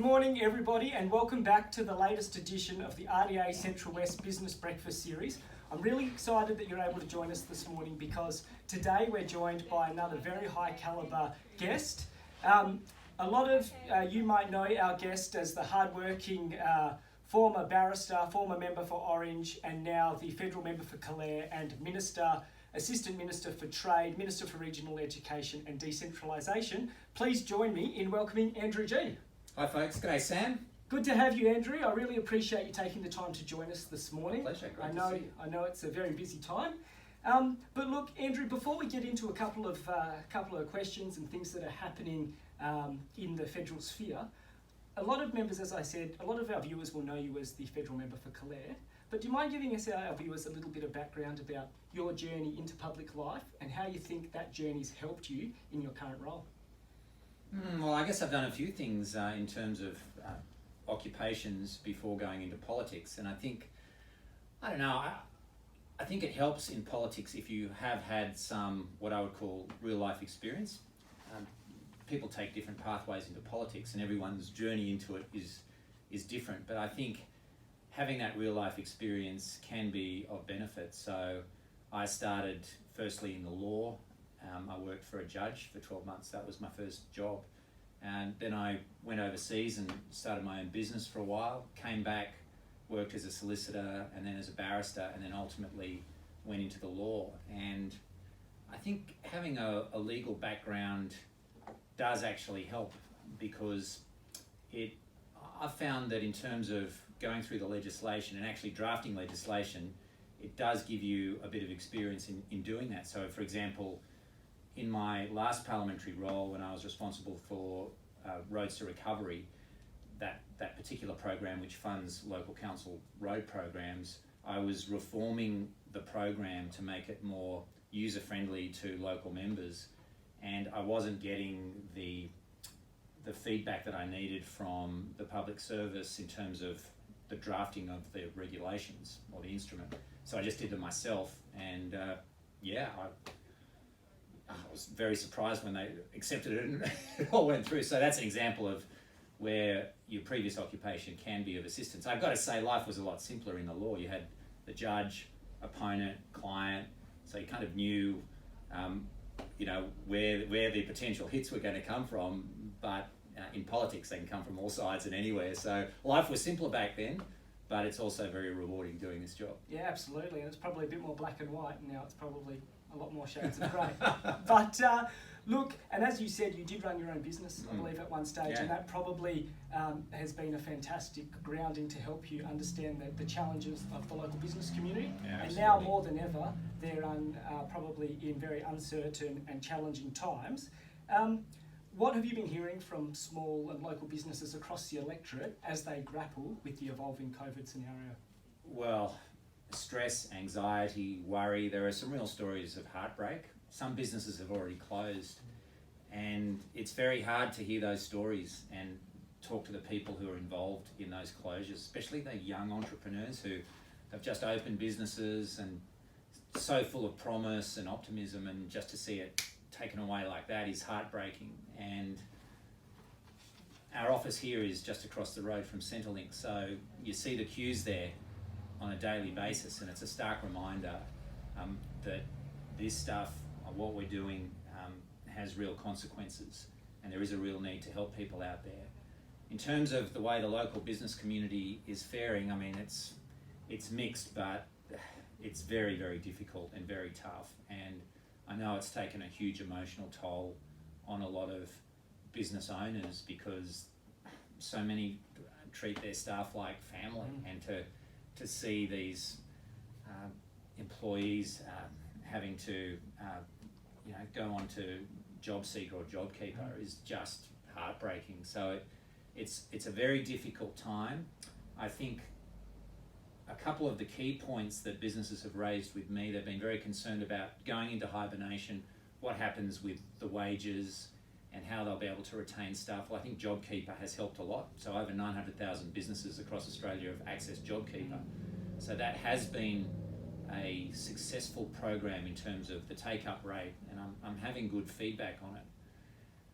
Good morning, everybody, and welcome back to the latest edition of the RDA Central West Business Breakfast Series. I'm really excited that you're able to join us this morning because today we're joined by another very high calibre guest. A lot of you might know our guest as the hardworking former barrister, former member for Orange, and now the federal member for Calare and Assistant Minister for Trade, Minister for Regional Education and Decentralisation. Please join me in welcoming Andrew G. Hi folks, g'day Sam. Good to have you, Andrew. I really appreciate you taking the time to join us this morning. Pleasure, great to see you. I know it's a very busy time. But look, Andrew, before we get into a couple of questions and things that are happening in the federal sphere, a lot of members, as I said, a lot of our viewers will know you as the federal member for Calare. But do you mind giving us, our viewers, a little bit of background about your journey into public life and how you think that journey's helped you in your current role? Well, I guess I've done a few things in terms of occupations before going into politics, and I think it helps in politics if you have had some, what I would call, real life experience. People take different pathways into politics and everyone's journey into it is different, but I think having that real life experience can be of benefit. So I started firstly in the law. I worked for a judge for 12 months. That was my first job. And then I went overseas and started my own business for a while, came back, worked as a solicitor and then as a barrister, and then ultimately went into the law. And I think having a legal background does actually help, because I've found that in terms of going through the legislation and actually drafting legislation, it does give you a bit of experience in doing that. So for example, in my last parliamentary role, when I was responsible for Roads to Recovery, that particular program which funds local council road programs, I was reforming the program to make it more user-friendly to local members, and I wasn't getting the feedback that I needed from the public service in terms of the drafting of the regulations or the instrument. So I just did it myself, and I was very surprised when they accepted it and it all went through. So that's an example of where your previous occupation can be of assistance. I've got to say, life was a lot simpler in the law. You had the judge, opponent, client, so you kind of knew where the potential hits were going to come from, but in politics they can come from all sides and anywhere. So life was simpler back then, but it's also very rewarding doing this job. Yeah, absolutely, and it's probably a bit more black and white, and now it's probably a lot more shades of grey. But look, and as you said, you did run your own business, I believe, at one stage, and that probably has been a fantastic grounding to help you understand the challenges of the local business community. Yeah, and now more than ever, they're probably in very uncertain and challenging times. What have you been hearing from small and local businesses across the electorate as they grapple with the evolving COVID scenario? Well, stress, anxiety, worry. There are some real stories of heartbreak. Some businesses have already closed, and it's very hard to hear those stories and talk to the people who are involved in those closures, especially the young entrepreneurs who have just opened businesses and so full of promise and optimism, and just to see it taken away like that is heartbreaking. And our office here is just across the road from Centrelink, so you see the queues there on a daily basis, and it's a stark reminder that this stuff, what we're doing, has real consequences, and there is a real need to help people out there. In terms of the way the local business community is faring, I mean, it's mixed, but it's very, very difficult and very tough, and I know it's taken a huge emotional toll on a lot of business owners, because so many treat their staff like family, and to see these employees having to go on to JobSeeker or JobKeeper is just heartbreaking. So it's a very difficult time. I think a couple of the key points that businesses have raised with me, they've been very concerned about going into hibernation, what happens with the wages and how they'll be able to retain staff. Well, I think JobKeeper has helped a lot. So over 900,000 businesses across Australia have accessed JobKeeper. So that has been a successful program in terms of the take-up rate, and I'm having good feedback on it.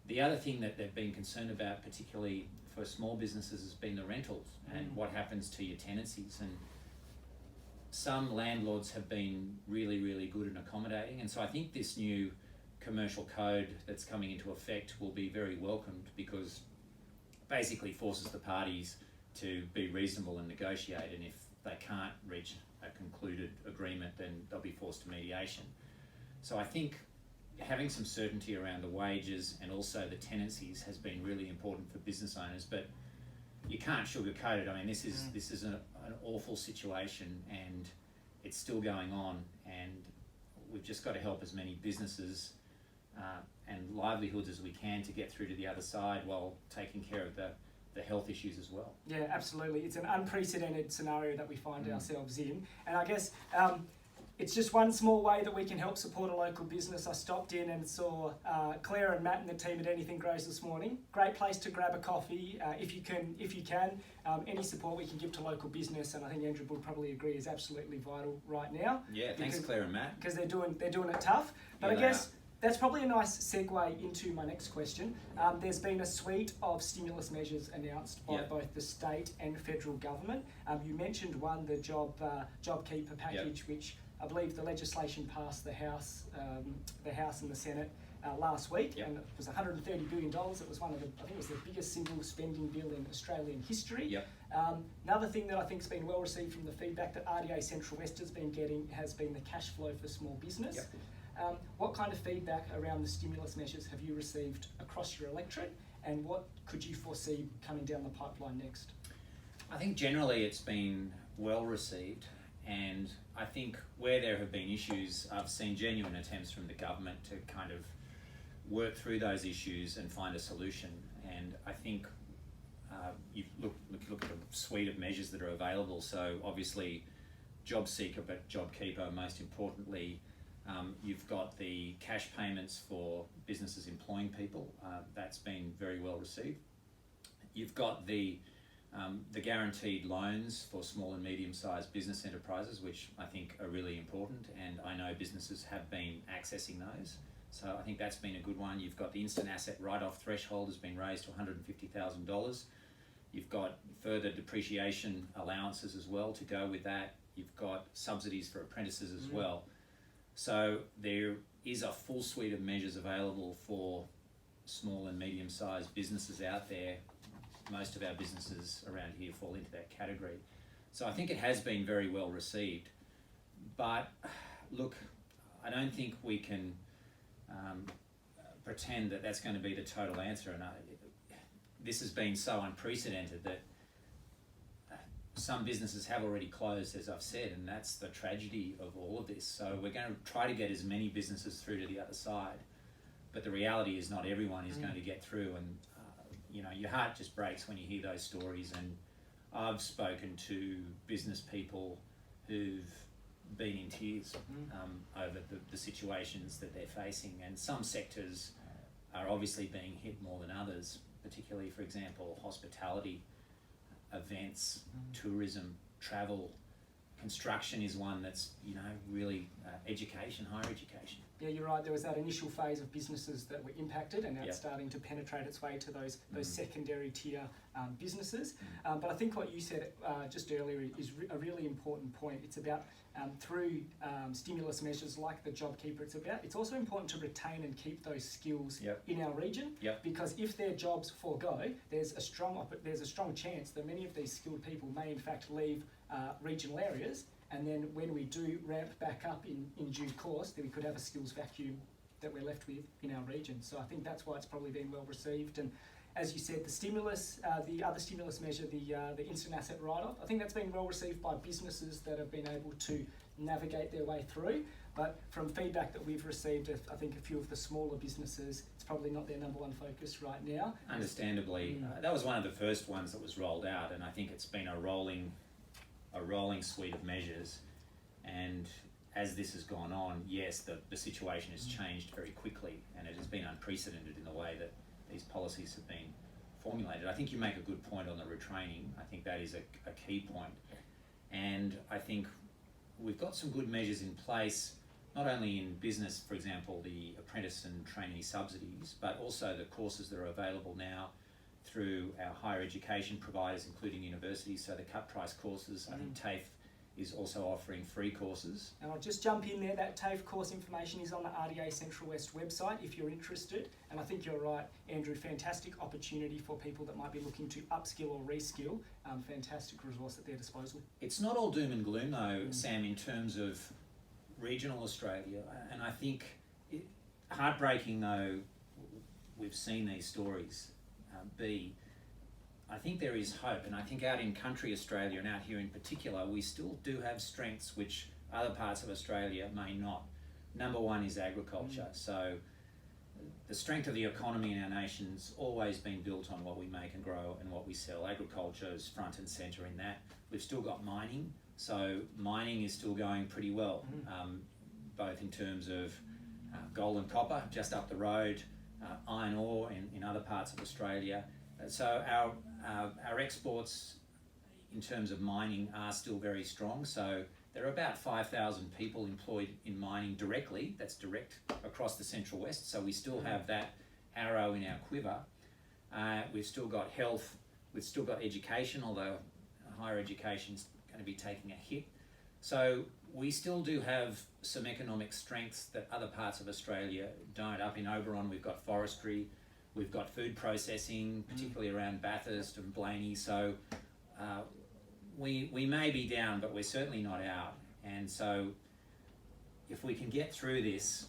The other thing that they've been concerned about, particularly for small businesses has been the rentals and what happens to your tenancies. And some landlords have been really, really good and accommodating. And so I think this new commercial code that's coming into effect will be very welcomed, because basically forces the parties to be reasonable and negotiate. And if they can't reach a concluded agreement, then they'll be forced to mediation. So I think having some certainty around the wages and also the tenancies has been really important for business owners. But you can't sugarcoat it. I mean, this is an awful situation, and it's still going on, and we've just got to help as many businesses and livelihoods as we can to get through to the other side, while taking care of the health issues as well. Yeah, absolutely. It's an unprecedented scenario that we find ourselves in, and I guess it's just one small way that we can help support a local business. I stopped in and saw Claire and Matt and the team at Anything Grows this morning. Great place to grab a coffee if you can. Any support we can give to local business, and I think Andrew would probably agree, is absolutely vital right now. Yeah, thanks Claire and Matt. Because they're doing it tough. But Yeah, I guess that's probably a nice segue into my next question. There's been a suite of stimulus measures announced by both the state and federal government. You mentioned one, the JobKeeper package, which I believe the legislation passed the House and the Senate last week, and it was $130 billion. It was I think it was the biggest single spending bill in Australian history. Another thing that I think has been well received from the feedback that RDA Central West has been getting has been the cash flow for small business. What kind of feedback around the stimulus measures have you received across your electorate, and what could you foresee coming down the pipeline next? I think generally it's been well received, and I think where there have been issues, I've seen genuine attempts from the government to kind of work through those issues and find a solution. And I think you look at a suite of measures that are available. So obviously JobSeeker, but JobKeeper most importantly. You've got the cash payments for businesses employing people. That's been very well received. You've got the guaranteed loans for small and medium-sized business enterprises, which I think are really important, and I know businesses have been accessing those. So I think that's been a good one. You've got the instant asset write-off threshold has been raised to $150,000. You've got further depreciation allowances as well to go with that. You've got subsidies for apprentices as well. So there is a full suite of measures available for small and medium-sized businesses out there. Most of our businesses around here fall into that category. So I think it has been very well received. But look, I don't think we can pretend that that's going to be the total answer. And this has been so unprecedented that some businesses have already closed, as I've said, and that's the tragedy of all of this. So we're going to try to get as many businesses through to the other side, but the reality is not everyone is going to get through, and your heart just breaks when you hear those stories. And I've spoken to business people who've been in tears over the situations that they're facing, and some sectors are obviously being hit more than others, particularly, for example, hospitality, events, tourism, travel. Construction is one that's, really education, higher education. Yeah, you're right. There was that initial phase of businesses that were impacted, and now it's starting to penetrate its way to those secondary tier businesses. But I think what you said just earlier is a really important point. It's about through stimulus measures like the JobKeeper. It's also important to retain and keep those skills in our region, because if their jobs forego, there's a strong chance that many of these skilled people may in fact leave regional areas. And then when we do ramp back up in due course, then we could have a skills vacuum that we're left with in our region. So I think that's why it's probably been well received. And as you said, the other stimulus measure, the instant asset write-off, I think that's been well received by businesses that have been able to navigate their way through. But from feedback that we've received, I think a few of the smaller businesses, it's probably not their number one focus right now. Understandably, that was one of the first ones that was rolled out, and I think it's been a rolling suite of measures. And as this has gone on, yes, the situation has changed very quickly, and it has been unprecedented in the way that these policies have been formulated. I think you make a good point on the retraining. I think that is a key point. And I think we've got some good measures in place, not only in business, for example, the apprentice and trainee subsidies, but also the courses that are available now through our higher education providers, including universities, so the cut price courses. I think TAFE is also offering free courses. And I'll just jump in there, that TAFE course information is on the RDA Central West website if you're interested. And I think you're right, Andrew, fantastic opportunity for people that might be looking to upskill or reskill. Fantastic resource at their disposal. It's not all doom and gloom though, Sam, in terms of regional Australia. And I think heartbreaking though we've seen these stories I think there is hope, and I think out in country Australia and out here in particular, we still do have strengths which other parts of Australia may not. Number one is agriculture. So the strength of the economy in our nation's always been built on what we make and grow and what we sell. Agriculture is front and centre in that. We've still got mining, so mining is still going pretty well, both in terms of gold and copper just up the road, iron ore in other parts of Australia. So our exports in terms of mining are still very strong. So there are about 5,000 people employed in mining directly. That's direct across the Central West. So we still have that arrow in our quiver. We've still got health. We've still got education, although higher education is going to be taking a hit. So we still do have some economic strengths that other parts of Australia don't. Up in Oberon, we've got forestry. We've got food processing, particularly around Bathurst and Blaney. So we may be down, but we're certainly not out. And so if we can get through this,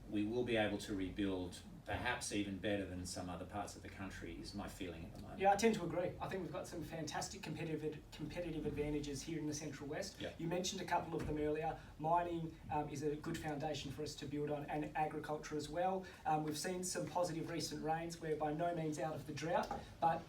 we will be able to rebuild perhaps even better than some other parts of the country, is my feeling at the moment. Yeah, I tend to agree. I think we've got some fantastic competitive advantages here in the Central West. Yeah. You mentioned a couple of them earlier. Mining is a good foundation for us to build on, and agriculture as well. We've seen some positive recent rains. We're by no means out of the drought, but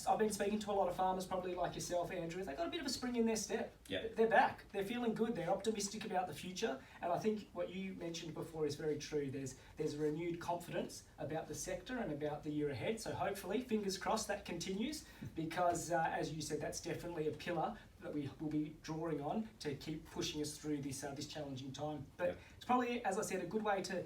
I've been speaking to a lot of farmers, probably like yourself, Andrew. They've got a bit of a spring in their step. Yeah. They're back. They're feeling good. They're optimistic about the future. And I think what you mentioned before is very true. There's a renewed confidence about the sector and about the year ahead. So hopefully, fingers crossed, that continues because, as you said, that's definitely a pillar that we will be drawing on to keep pushing us through this challenging time. But it's probably, as I said, a good way to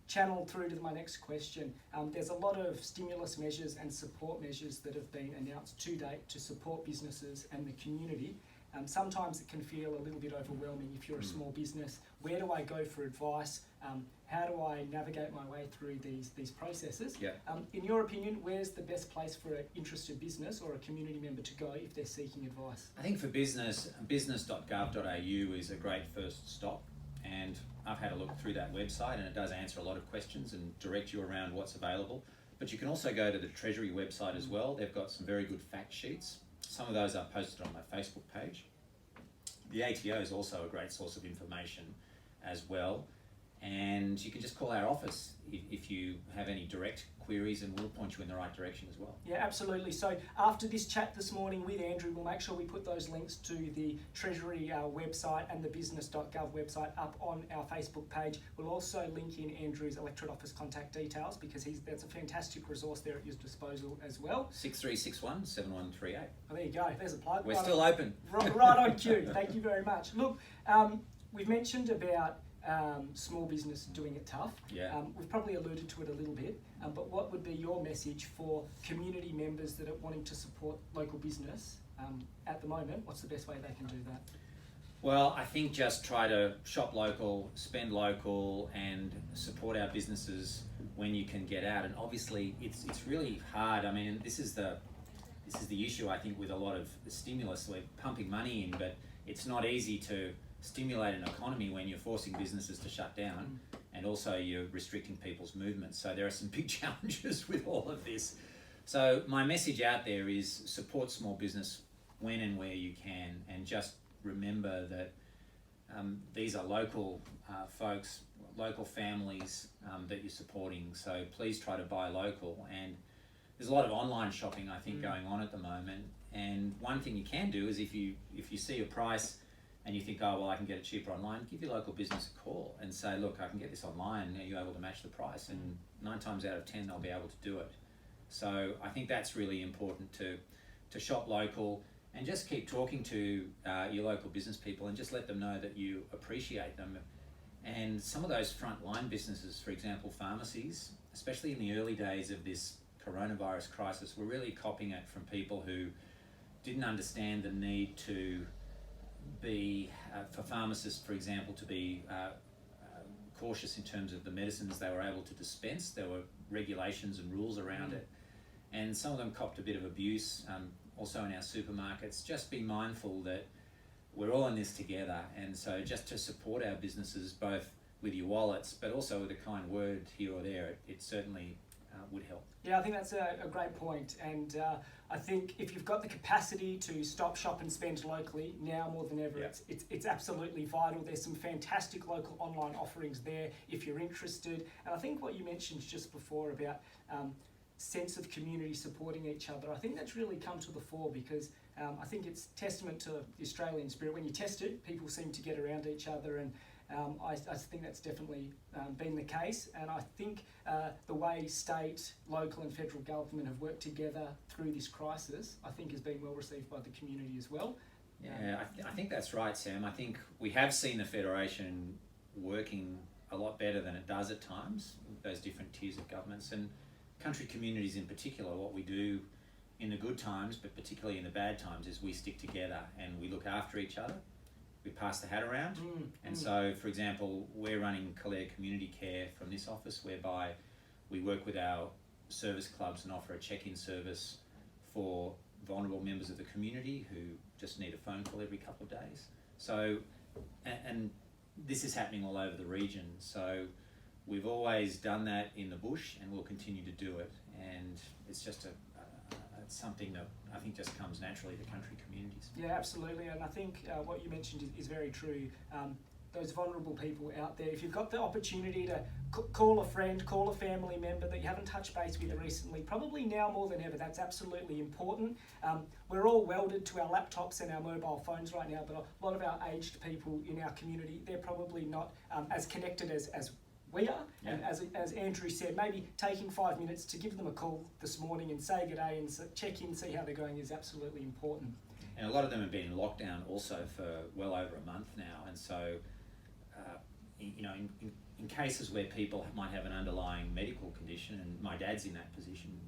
channel through to my next question. There's a lot of stimulus measures and support measures that have been announced to date to support businesses and the community. Sometimes it can feel a little bit overwhelming if you're a small business. Where do I go for advice? How do I navigate my way through these processes? Yeah. In your opinion, where's the best place for an interested business or a community member to go if they're seeking advice? I think for business, business.gov.au is a great first stop. And I've had a look through that website, and it does answer a lot of questions and direct you around what's available. But you can also go to the Treasury website as well. They've got some very good fact sheets. Some of those are posted on my Facebook page. The ATO is also a great source of information as well. And you can just call our office if you have any direct queries, and we'll point you in the right direction as well. Yeah, absolutely. So after this chat this morning with Andrew, we'll make sure we put those links to the Treasury website and the business.gov website up on our Facebook page. We'll also link in Andrew's electorate office contact details because that's a fantastic resource there at your disposal as well. 6361 7138. Oh, there you go. There's a plug. We're still open. Right on cue. Thank you very much. Look, we've mentioned about small business doing it tough. Yeah. We've probably alluded to it a little bit, but what would be your message for community members that are wanting to support local business at the moment? What's the best way they can do that? Well, I think just try to shop local, spend local, and support our businesses when you can get out. And obviously, it's really hard. I mean, this is the issue I think with a lot of the stimulus. We're pumping money in, but it's not easy to stimulate an economy when you're forcing businesses to shut down and also you're restricting people's movements. So there are some big challenges with all of this. So my message out there is support small business when and where you can, and just remember that these are local folks, local families that you're supporting. So please try to buy local. And there's a lot of online shopping I think going on at the moment. And one thing you can do is if you see a price and you think, oh, well, I can get it cheaper online, give your local business a call and say, look, I can get this online. Are you able to match the price? And 9 times out of 10, they'll be able to do it. So I think that's really important to shop local and just keep talking to your local business people and just let them know that you appreciate them. And some of those frontline businesses, for example, pharmacies, especially in the early days of this coronavirus crisis, we're really copying it from people who didn't understand the need to be, for pharmacists, for example, to be cautious in terms of the medicines they were able to dispense. There were regulations and rules around it. And some of them copped a bit of abuse, also in our supermarkets. Just be mindful that we're all in this together. And so just to support our businesses, both with your wallets, but also with a kind word here or there, it certainly would help. Yeah, I think that's a great point. And I think if you've got the capacity to stop, shop and spend locally, now more than ever, it's absolutely vital. There's some fantastic local online offerings there if you're interested. And I think what you mentioned just before about sense of community supporting each other, I think that's really come to the fore, because I think it's testament to the Australian spirit. When you test it, people seem to get around each other, and I think that's definitely been the case. And I think the way state, local and federal government have worked together through this crisis, I think has been well received by the community as well. Yeah, I think that's right, Sam. I think we have seen the Federation working a lot better than it does at times, those different tiers of governments. And country communities in particular, what we do in the good times, but particularly in the bad times, is we stick together and we look after each other. We pass the hat around. So, for example, we're running Calare Community Care from this office, whereby we work with our service clubs and offer a check-in service for vulnerable members of the community who just need a phone call every couple of days. So, and this is happening all over the region. So we've always done that in the bush, and we'll continue to do it. And it's just it's something that I think just comes naturally to country communities. Yeah, absolutely. And I think what you mentioned is very true. Those vulnerable people out there, if you've got the opportunity to call a friend, call a family member that you haven't touched base with recently, probably now more than ever, that's absolutely important. We're all welded to our laptops and our mobile phones right now, but a lot of our aged people in our community, they're probably not as connected as we are. And as Andrew said, maybe taking 5 minutes to give them a call this morning and say good day and check in, see how they're going, is absolutely important. And a lot of them have been in lockdown also for well over a month now, and so in cases where people might have an underlying medical condition, and my dad's in that position,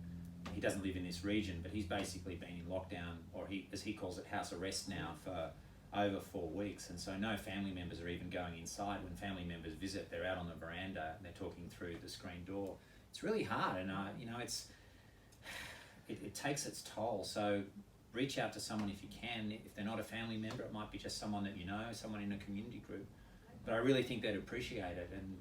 he doesn't live in this region, but he's basically been in lockdown, or he, as he calls it, house arrest now for over 4 weeks, and so no family members are even going inside. When family members visit, they're out on the veranda and they're talking through the screen door. It's really hard, and it takes its toll. So reach out to someone if you can. If they're not a family member, it might be just someone that you know, someone in a community group. But I really think they'd appreciate it, and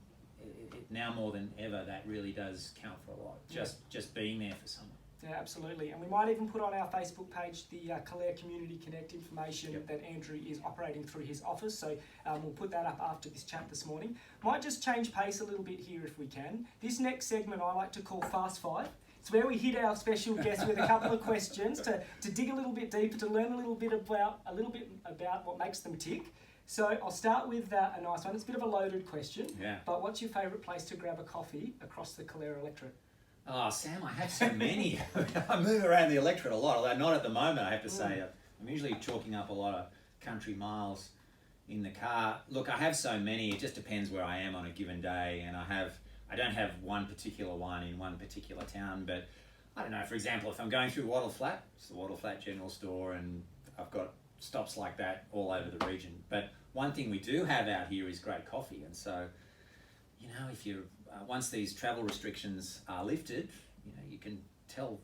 now more than ever, that really does count for a lot. Just being there for someone. Yeah, absolutely. And we might even put on our Facebook page the Calare Community Connect information that Andrew is operating through his office. So we'll put that up after this chat this morning. Might just change pace a little bit here if we can. This next segment I like to call Fast Five. It's where we hit our special guest with a couple of questions to dig a little bit deeper, to learn a little bit about what makes them tick. So I'll start with a nice one. It's a bit of a loaded question. Yeah. But what's your favourite place to grab a coffee across the Calare electorate? Oh, Sam, I have so many. I move around the electorate a lot, although not at the moment, I have to say. I'm usually chalking up a lot of country miles in the car. Look, I have so many. It just depends where I am on a given day, and I don't have one particular one in one particular town, but I don't know, for example, if I'm going through Wattle Flat, it's the Wattle Flat General Store, and I've got stops like that all over the region. But one thing we do have out here is great coffee, and so, if you once these travel restrictions are lifted, you can tell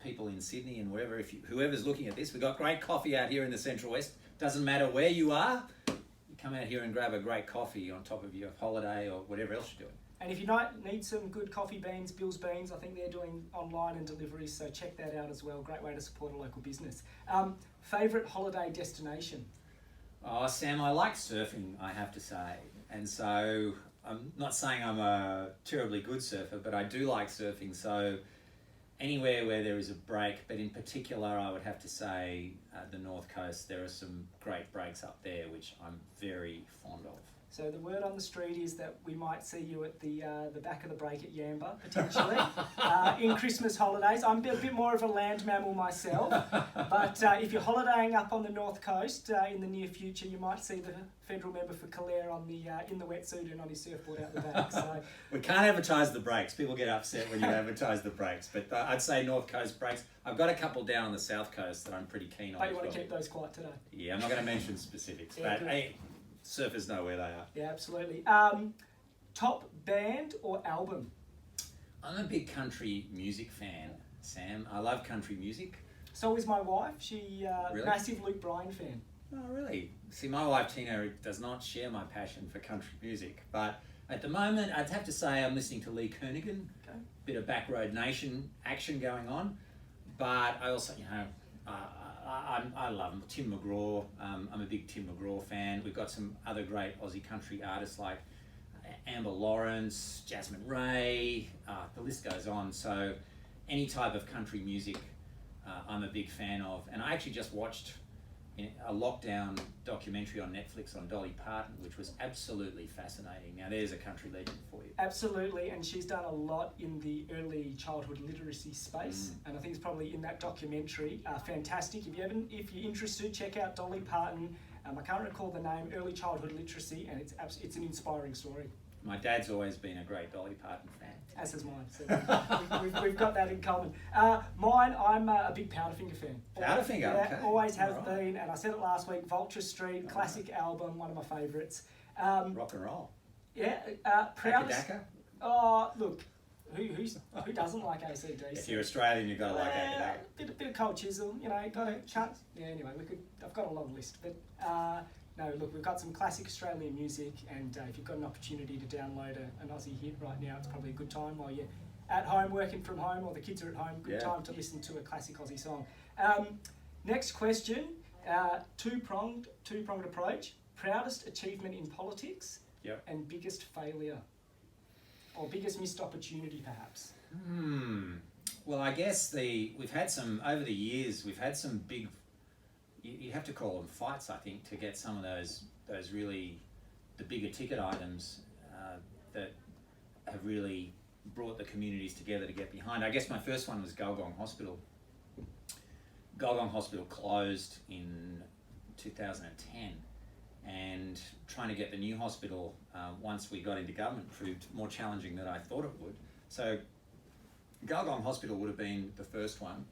people in Sydney and wherever, whoever's looking at this, we've got great coffee out here in the Central West. Doesn't matter where you are, you come out here and grab a great coffee on top of your holiday or whatever else you're doing. And if you need some good coffee beans, Bill's Beans, I think they're doing online and deliveries, so check that out as well. Great way to support a local business. Favourite holiday destination? Oh, Sam, I like surfing, I have to say. And so I'm not saying I'm a terribly good surfer, but I do like surfing. So anywhere where there is a break, but in particular, I would have to say the North Coast. There are some great breaks up there, which I'm very fond of. So the word on the street is that we might see you at the back of the break at Yamba, potentially, in Christmas holidays. I'm a bit more of a land mammal myself, but if you're holidaying up on the north coast in the near future, you might see the federal member for Calare on the in the wetsuit and on his surfboard out the back. So we can't advertise the breaks. People get upset when you advertise the breaks, but I'd say north coast breaks. I've got a couple down on the south coast that I'm pretty keen on. But you want to keep those quiet today? Yeah, I'm not going to mention specifics, Yeah, but hey, surfers know where they are. Yeah, absolutely. Top band or album? I'm a big country music fan, Sam. I love country music. So is my wife. She Really? massive Luke Bryan fan. Oh, really? See, my wife Tina does not share my passion for country music, but at the moment, I'd have to say I'm listening to Lee Kernaghan. Okay. Bit of Backroad Nation action going on, but I also, I love Tim McGraw. I'm a big Tim McGraw fan. We've got some other great Aussie country artists like Amber Lawrence, Jasmine Ray, the list goes on. So any type of country music I'm a big fan of. And I actually just watched a lockdown documentary on Netflix on Dolly Parton, which was absolutely fascinating. Now there's a country legend for you. Absolutely, and she's done a lot in the early childhood literacy space, and I think it's probably in that documentary. Fantastic. If you're interested, check out Dolly Parton. I can't recall the name, Early Childhood Literacy, and it's an inspiring story. My dad's always been a great Dolly Parton fan. As has mine. So we've got that in common. Mine, I'm a big Powderfinger fan. Powderfinger, yeah, okay. always have Right. been, and I said it last week. Vulture Street, classic album, one of my favourites. Rock and roll. Yeah, Daka proudest. Daka. Oh, look, who doesn't like ACDC? If you're Australian, you've got to like Daka Daka. Bit of Cold Chisel, got a chance. Yeah, anyway, I've got a long list, but no, look, we've got some classic Australian music, and if you've got an opportunity to download an Aussie hit right now, it's probably a good time while you're at home, working from home, or the kids are at home. Good time to listen to a classic Aussie song. Next question, two-pronged approach. Proudest achievement in politics, and biggest failure, or biggest missed opportunity, perhaps. Well, I guess we've had some over the years. We've had some big. You have to call them fights, I think, to get some of those really the bigger ticket items that have really brought the communities together to get behind. I guess my first one was Gulgong Hospital. Gulgong Hospital closed in 2010, and trying to get the new hospital once we got into government proved more challenging than I thought it would. So Gulgong Hospital would have been the first one,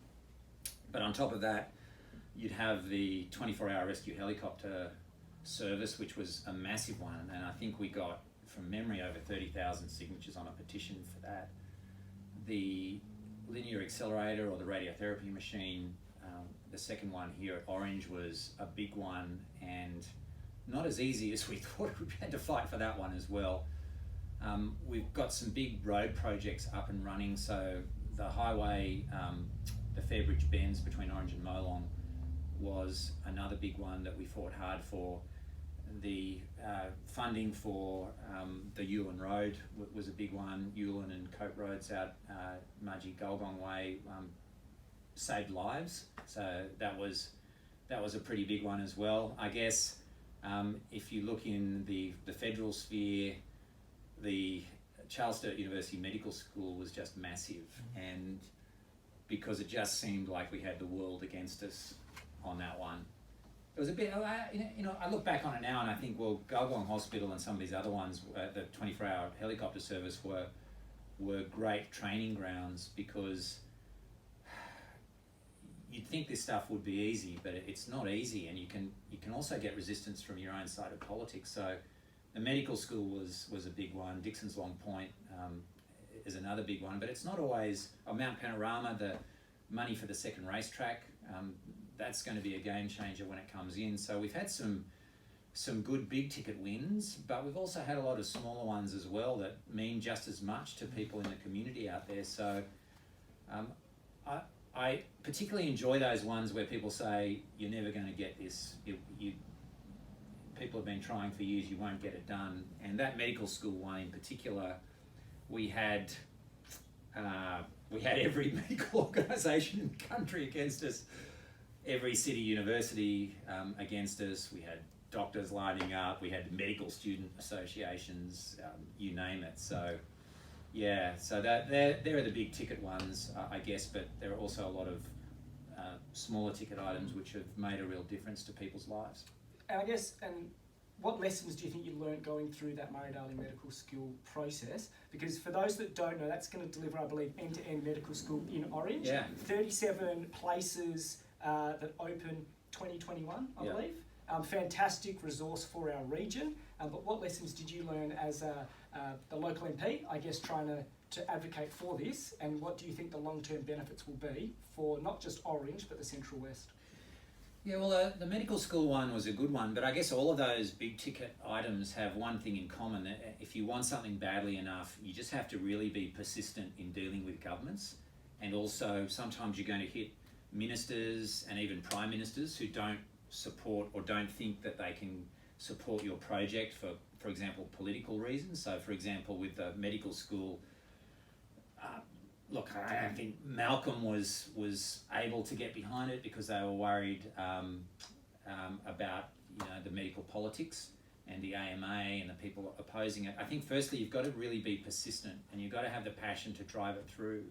but on top of that, you'd have the 24-hour rescue helicopter service, which was a massive one, and I think we got, from memory, over 30,000 signatures on a petition for that. The linear accelerator or the radiotherapy machine, the second one here at Orange, was a big one and not as easy as we thought. We had to fight for that one as well. We've got some big road projects up and running, so the highway, the Fairbridge Bends between Orange and Molong, was another big one that we fought hard for. The funding for the Ewan Road was a big one. Ewan and Cope Roads out Mudgee Gulgong Way saved lives, so that was a pretty big one as well. I guess if you look in the federal sphere, the Charles Sturt University Medical School was just massive, and because it just seemed like we had the world against us on that one. It was a bit, I look back on it now and I think, well, Gulgong Hospital and some of these other ones, the 24-hour helicopter service were great training grounds, because you'd think this stuff would be easy, but it's not easy, and you can also get resistance from your own side of politics. So the medical school was a big one. Dixon's Long Point is another big one, but it's not always. Mount Panorama, the money for the second racetrack, that's going to be a game changer when it comes in. So we've had some good big ticket wins, but we've also had a lot of smaller ones as well that mean just as much to people in the community out there. So I particularly enjoy those ones where people say, you're never going to get this. People have been trying for years, you won't get it done. And that medical school one in particular, we had every medical organisation in the country against us, every city university against us. We had doctors lining up, we had medical student associations, you name it. So yeah, so that there are the big ticket ones, I guess, but there are also a lot of smaller ticket items which have made a real difference to people's lives. And I guess, and what lessons do you think you learned going through that Murray-Darling Medical School process? Because for those that don't know, that's going to deliver, I believe, end-to-end medical school in Orange. Yeah. 37 places that open 2021, I Yeah. believe. Fantastic resource for our region. But what lessons did you learn as the local MP, I guess, trying to advocate for this? And what do you think the long-term benefits will be for not just Orange, but the Central West? Yeah, well, the medical school one was a good one, but I guess all of those big ticket items have one thing in common. That if you want something badly enough, you just have to really be persistent in dealing with governments. And also, sometimes you're going to hit ministers and even prime ministers who don't support or don't think that they can support your project for example, political reasons. So, for example, with the medical school, look, I don't think Malcolm was able to get behind it because they were worried about the medical politics and the AMA and the people opposing it. I think firstly you've got to really be persistent and you've got to have the passion to drive it through.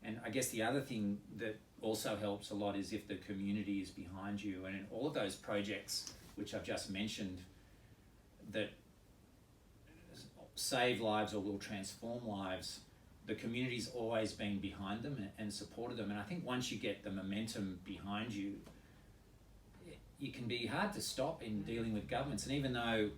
And I guess the other thing that also helps a lot is if the community is behind you. And in all of those projects which I've just mentioned that save lives or will transform lives, the community's always been behind them and supported them. And I think once you get the momentum behind you, you can be hard to stop in dealing with governments. And even though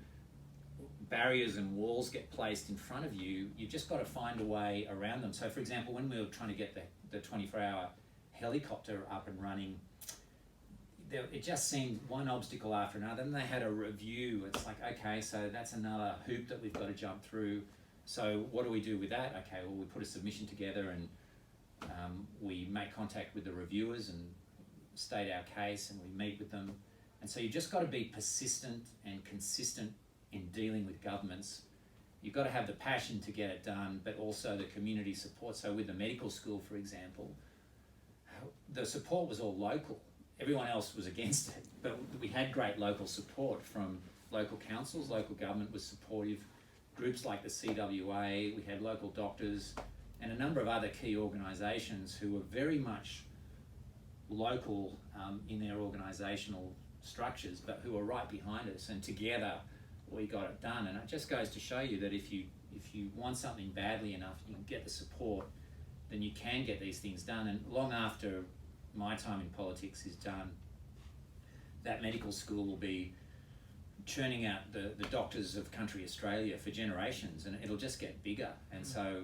barriers and walls get placed in front of you, you've just got to find a way around them. So for example, when we were trying to get the 24-hour helicopter up and running, it just seemed one obstacle after another. And they had a review. It's like, okay, so that's another hoop that we've got to jump through. So what do we do with that? Okay, well, we put a submission together and we make contact with the reviewers and state our case and we meet with them. And so you've just got to be persistent and consistent in dealing with governments. You've got to have the passion to get it done, but also the community support. So with the medical school, for example, the support was all local. Everyone else was against it, but we had great local support from local councils. Local government was supportive. Groups like the CWA, we had local doctors and a number of other key organisations who were very much local in their organisational structures, but who were right behind us, and together we got it done. And it just goes to show you that if you want something badly enough, you can get the support, then you can get these things done. And long after my time in politics is done, that medical school will be churning out the doctors of country Australia for generations, and it'll just get bigger. And so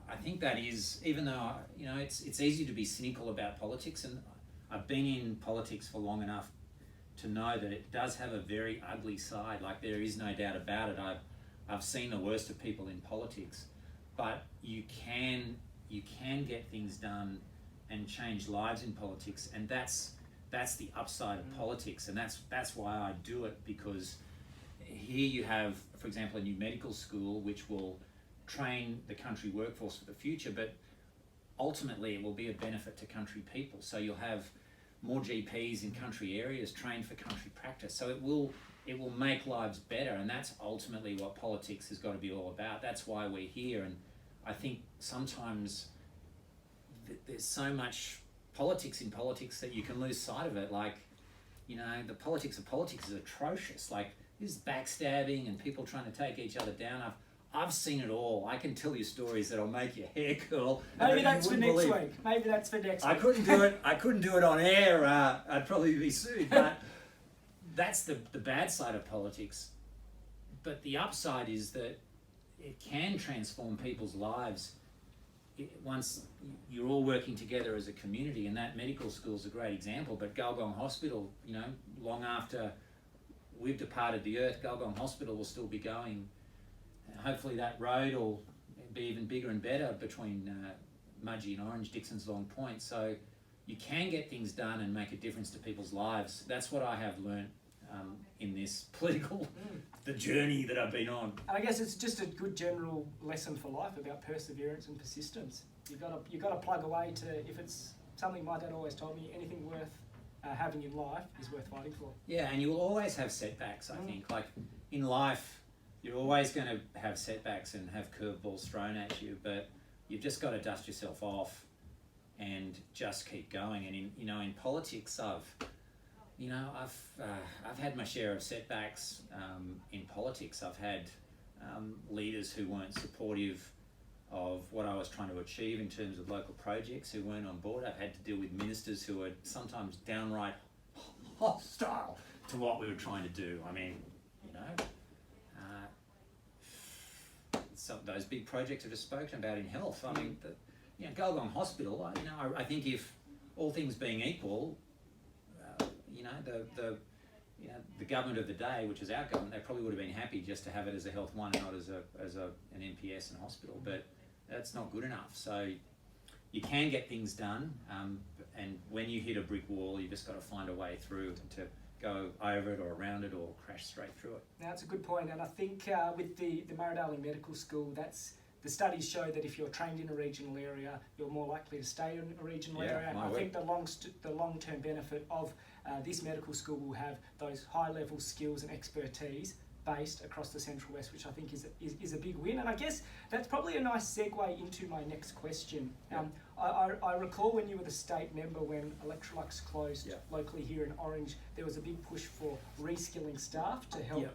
I think that is, even though it's easy to be cynical about politics, and I've been in politics for long enough to know that it does have a very ugly side. Like, there is no doubt about it. I've seen the worst of people in politics, but you can get things done and change lives in politics, and that's the upside of politics, and that's why I do it, because here you have, for example, a new medical school which will train the country workforce for the future, but ultimately it will be a benefit to country people. So you'll have more GPs in country areas trained for country practice. So it will make lives better, and that's ultimately what politics has got to be all about. That's why we're here. And I think sometimes there's so much politics in politics that you can lose sight of it. Like, the politics of politics is atrocious. Like, this backstabbing and people trying to take each other down. I've seen it all. I can tell you stories that'll make your hair curl. Maybe that's for next week. Maybe that's for next week. I couldn't do it on air. I'd probably be sued. But that's the bad side of politics. But the upside is that it can transform people's lives once you're all working together as a community. And that medical school is a great example. But Gulgong Hospital, long after we've departed the earth, Gulgong Hospital will still be going. Hopefully that road will be even bigger and better between Mudgee and Orange, Dixon's Long Point. So you can get things done and make a difference to people's lives. That's what I have learnt in this the journey that I've been on. And I guess it's just a good general lesson for life about perseverance and persistence. You've got to plug away to, if it's something my dad always told me, anything worth having in life is worth fighting for. Yeah, and you will always have setbacks, I think. Like in life, you're always going to have setbacks and have curveballs thrown at you, but you've just got to dust yourself off and just keep going. And in politics, I've had my share of setbacks in politics. I've had leaders who weren't supportive of what I was trying to achieve in terms of local projects, who weren't on board. I've had to deal with ministers who were sometimes downright hostile to what we were trying to do. I mean, some of those big projects I've just spoken about in health. I mean, Gulgong Hospital. I think if all things being equal, the government of the day, which is our government, they probably would have been happy just to have it as a health one and not as an NPS and hospital. But that's not good enough. So you can get things done, and when you hit a brick wall, you just got to find a way through to go over it or around it or crash straight through it. Now, that's a good point, and I think with the Murray-Darling Medical School, the studies show that if you're trained in a regional area, you're more likely to stay in a regional area. And I think the long-term benefit of this medical school will have those high-level skills and expertise based across the Central West, which I think is a big win. And I guess that's probably a nice segue into my next question. I recall when you were the state member, when Electrolux closed locally here in Orange, there was a big push for reskilling staff to help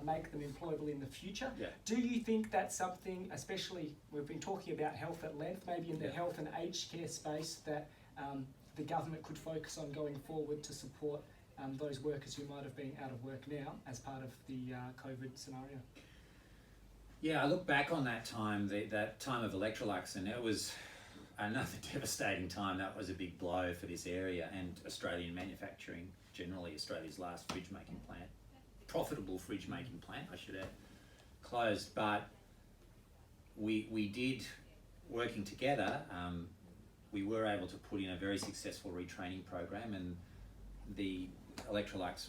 make them employable in the future. Do you think that's something, especially we've been talking about health at length, maybe in the health and aged care space, that the government could focus on going forward to support those workers who might have been out of work now as part of the COVID scenario? Yeah, I look back on that time, that time of Electrolux, and it was another devastating time. That was a big blow for this area and Australian manufacturing generally. Australia's last fridge making plant, profitable fridge making plant, I should add, closed. But we did, working together, we were able to put in a very successful retraining program, and the Electrolux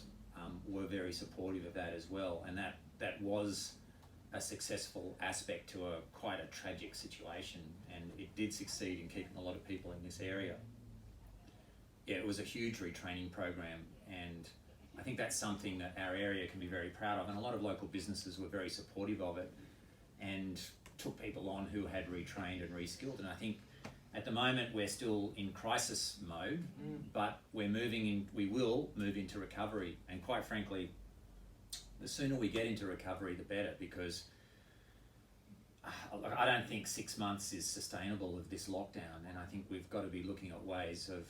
were very supportive of that as well, and that was a successful aspect to quite a tragic situation, and it did succeed in keeping a lot of people in this area. Yeah, it was a huge retraining program, and I think that's something that our area can be very proud of, and a lot of local businesses were very supportive of it and took people on who had retrained and reskilled. And I think at the moment we're still in crisis mode, but we will move into recovery, and quite frankly, the sooner we get into recovery, the better, because I don't think 6 months is sustainable of this lockdown, and I think we've got to be looking at ways of,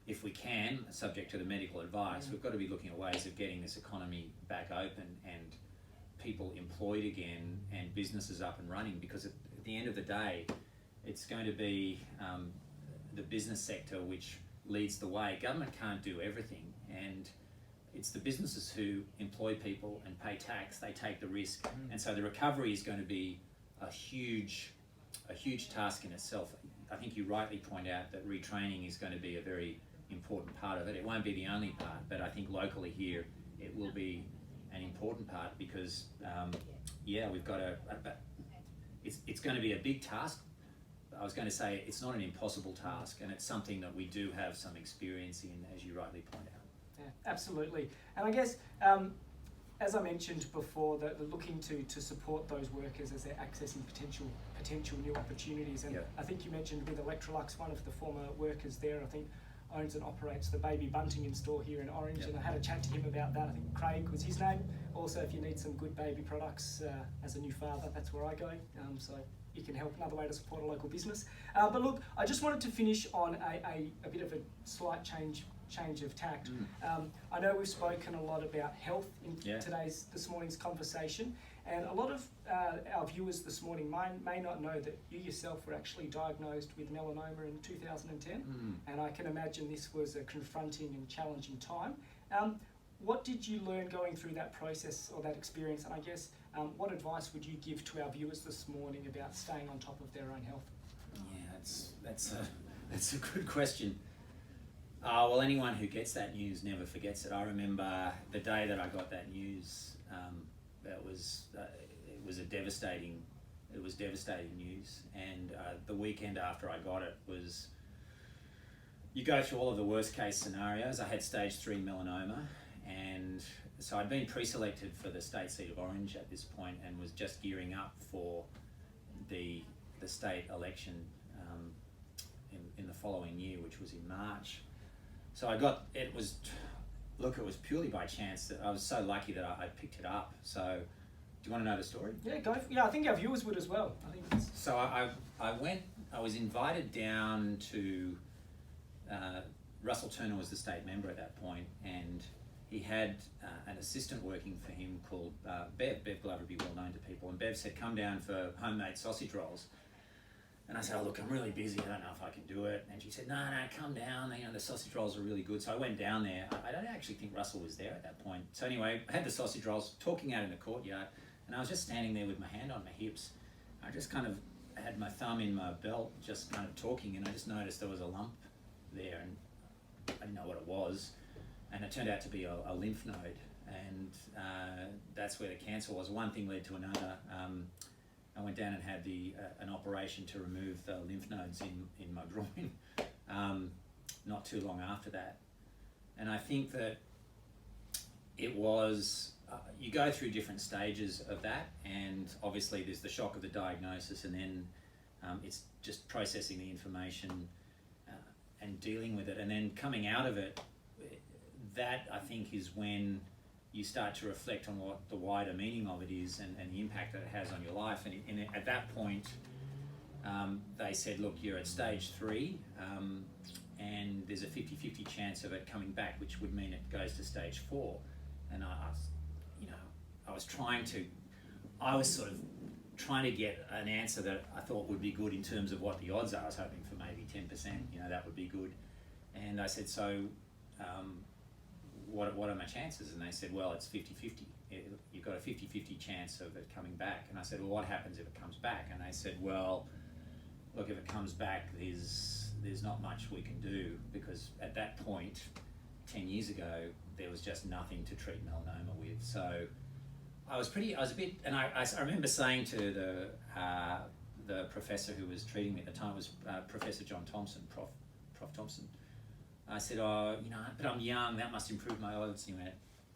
if we can, subject to the medical advice, we've got to be looking at ways of getting this economy back open and people employed again and businesses up and running, because at the end of the day, it's going to be the business sector which leads the way. Government can't do everything, and it's the businesses who employ people and pay tax. They take the risk, and so the recovery is going to be a huge task in itself. I think you rightly point out that retraining is going to be a very important part of it. It won't be the only part, but I think locally here it will be an important part, because we've got it's going to be a big task. I was going to say it's not an impossible task, and it's something that we do have some experience in, as you rightly point out. Yeah, absolutely. And I guess, as I mentioned before, that we're looking to support those workers as they're accessing potential new opportunities. And I think you mentioned with Electrolux, one of the former workers there, I think, owns and operates the Baby Bunting store here in Orange, and I had a chat to him about that. I think Craig was his name. Also, if you need some good baby products as a new father, that's where I go. So you can help, another way to support a local business. But look, I just wanted to finish on a bit of a slight change of tact. I know we've spoken a lot about health in this morning's conversation, and a lot of our viewers this morning may not know that you yourself were actually diagnosed with melanoma in 2010, and I can imagine this was a confronting and challenging time. What did you learn going through that process or that experience, and I guess what advice would you give to our viewers this morning about staying on top of their own health? Yeah, that's a good question. Well, anyone who gets that news never forgets it. I remember the day that I got that news. It was devastating news, and the weekend after I got it was you go through all of the worst case scenarios. I had stage 3 melanoma, and so I'd been pre-selected for the state seat of Orange at this point and was just gearing up for the state election in the following year, which was in March. So it was purely by chance that I was so lucky that I picked it up. So do you want to know the story? Yeah, go. I think our viewers would as well. So I was invited down to, Russell Turner was the state member at that point, and he had an assistant working for him called Bev. Bev Glover would be well known to people, and Bev said, come down for homemade sausage rolls. And I said, oh look, I'm really busy, I don't know if I can do it. And she said, no, come down, the sausage rolls are really good. So I went down there. I don't actually think Russell was there at that point. So anyway, I had the sausage rolls, talking out in the courtyard, and I was just standing there with my hand on my hips. I just kind of had my thumb in my belt, just kind of talking, and I just noticed there was a lump there, and I didn't know what it was. And it turned out to be a lymph node, and that's where the cancer was. One thing led to another. I went down and had an operation to remove the lymph nodes in my groin not too long after that. And I think that it was, you go through different stages of that, and obviously there's the shock of the diagnosis, and then it's just processing the information and dealing with it. And then coming out of it, that I think is when you start to reflect on what the wider meaning of it is and the impact that it has on your life. And at that point, they said, look, you're at stage 3, and there's a 50-50 chance of it coming back, which would mean it goes to stage 4. And I was sort of trying to get an answer that I thought would be good in terms of what the odds are. I was hoping for maybe 10%, that would be good. And I said, so, what are my chances? And they said, well, it's 50-50. You've got a 50-50 chance of it coming back. And I said, well, what happens if it comes back? And they said, well, look, if it comes back, there's not much we can do, because at that point, 10 years ago, there was just nothing to treat melanoma with. So I was a bit, and I remember saying to the professor who was treating me at the time, was Professor John Thompson, Prof Thompson. I said, but I'm young, that must improve my odds. He went,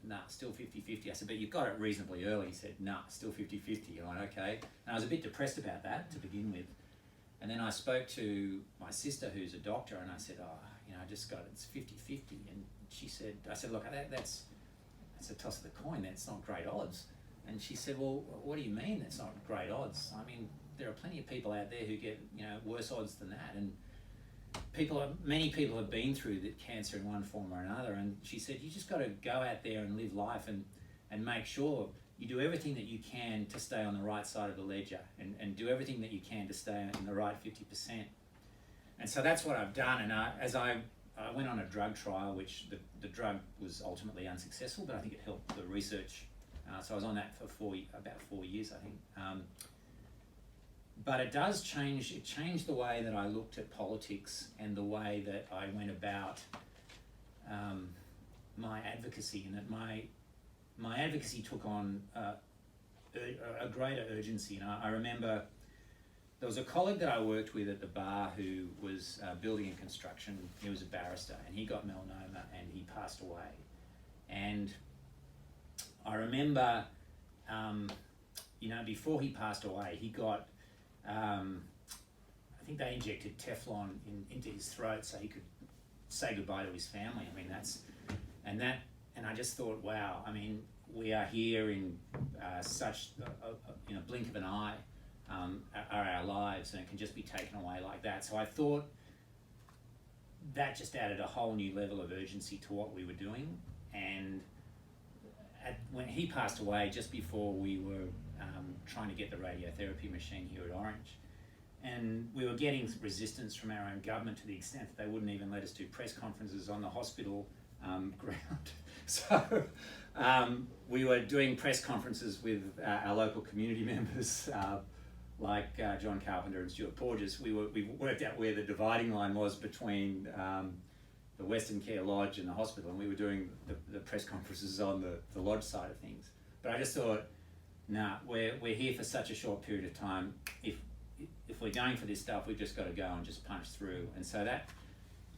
nah, still 50-50. I said, but you've got it reasonably early. He said, nah, still 50-50. I went, okay. And I was a bit depressed about that to begin with. And then I spoke to my sister, who's a doctor, and I said, I just got it's 50-50. And I said, look, that's a toss of the coin. That's not great odds. And she said, well, what do you mean that's not great odds? I mean, there are plenty of people out there who get, worse odds than that. And many people have been through the cancer in one form or another, and she said, you just got to go out there and live life and make sure you do everything that you can to stay on the right side of the ledger, and do everything that you can to stay in the right 50%. And so that's what I've done. And as I went on a drug trial, which the drug was ultimately unsuccessful, but I think it helped the research. So I was on that for about 4 years, I think. But it does change. It changed the way that I looked at politics and the way that I went about my advocacy, and that my advocacy took on a greater urgency. And I remember there was a colleague that I worked with at the bar who was building and construction. He was a barrister, and he got melanoma and he passed away. And I remember, before he passed away, he got I think they injected Teflon into his throat so he could say goodbye to his family. I mean, and I just thought, wow, I mean, we are here in such a blink of an eye, are our lives, and it can just be taken away like that. So I thought that just added a whole new level of urgency to what we were doing. And when he passed away, just before we were trying to get the radiotherapy machine here at Orange, and we were getting resistance from our own government to the extent that they wouldn't even let us do press conferences on the hospital ground. So we were doing press conferences with our local community members, like John Carpenter and Stuart Porges. We worked out where the dividing line was between the Western Care Lodge and the hospital, and we were doing the press conferences on the lodge side of things. But I just thought, nah, we're here for such a short period of time. If we're going for this stuff, we've just got to go and just punch through. And so that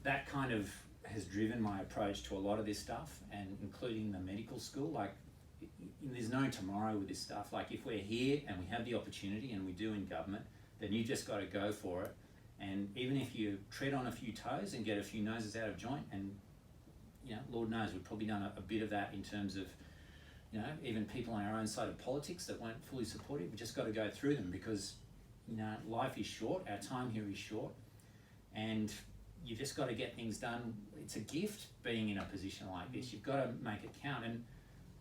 that kind of has driven my approach to a lot of this stuff, and including the medical school. Like, there's no tomorrow with this stuff. Like, if we're here and we have the opportunity, and we do in government, then you just got to go for it. And even if you tread on a few toes and get a few noses out of joint, and Lord knows we've probably done a bit of that in terms of even people on our own side of politics that weren't fully supportive. We just got to go through them, because life is short, our time here is short, and you just got to get things done. It's a gift being in a position like this. You've got to make it count. And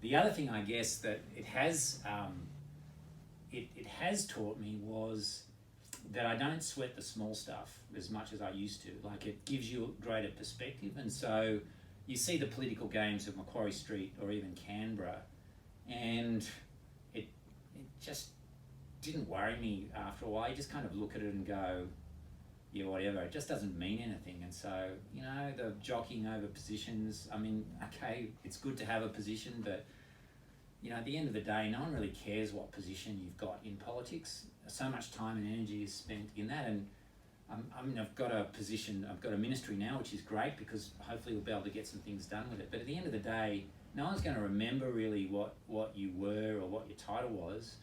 the other thing, I guess, that it has taught me was that I don't sweat the small stuff as much as I used to. Like, it gives you a greater perspective. And so you see the political games of Macquarie Street or even Canberra, and it just didn't worry me after a while. You just kind of look at it and go, yeah, whatever. It just doesn't mean anything. And so, the jockeying over positions, I mean, okay, it's good to have a position, but at the end of the day, no one really cares what position you've got in politics. So much time and energy is spent in that. And I've got a position, I've got a ministry now, which is great, because hopefully we'll be able to get some things done with it. But at the end of the day, no one's going to remember really what you were or what your title was,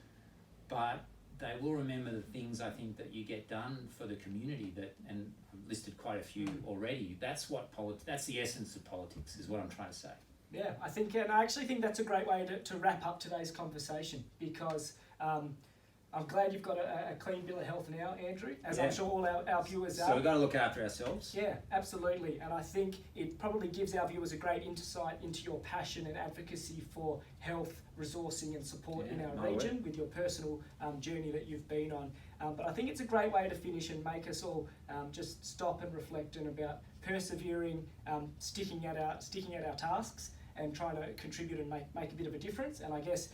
but they will remember the things, I think, that you get done for the community. And I've listed quite a few already. That's the essence of politics, is what I'm trying to say. Yeah, and I actually think that's a great way to wrap up today's conversation, because I'm glad you've got a clean bill of health now, Andrew, as I'm sure all our viewers are. So we've got to look after ourselves. Yeah, absolutely. And I think it probably gives our viewers a great insight into your passion and advocacy for health, resourcing and support in our region, with your personal journey that you've been on. But I think it's a great way to finish and make us all just stop and reflect about persevering, sticking at our tasks, and trying to contribute and make a bit of a difference. And I guess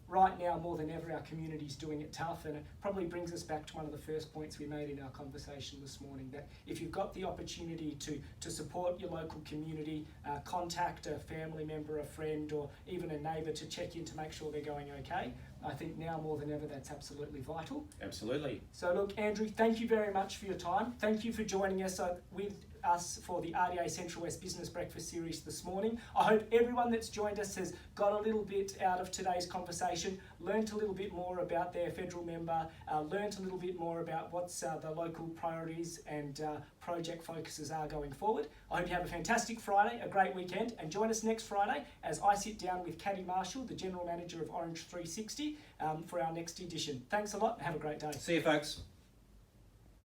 right now, more than ever, our community's doing it tough, and it probably brings us back to one of the first points we made in our conversation this morning, that if you've got the opportunity to support your local community, contact a family member, a friend, or even a neighbour to check in to make sure they're going okay. I think now more than ever that's absolutely vital. Absolutely. So look, Andrew, thank you very much for your time. Thank you for joining us with us for the RDA Central West Business Breakfast Series this morning. I hope everyone that's joined us has got a little bit out of today's conversation, learnt a little bit more about their federal member, learnt a little bit more about what's the local priorities and project focuses are going forward. I hope you have a fantastic Friday, a great weekend, and join us next Friday as I sit down with Caddy Marshall, the General Manager of Orange 360, for our next edition. Thanks a lot and have a great day. See you, folks.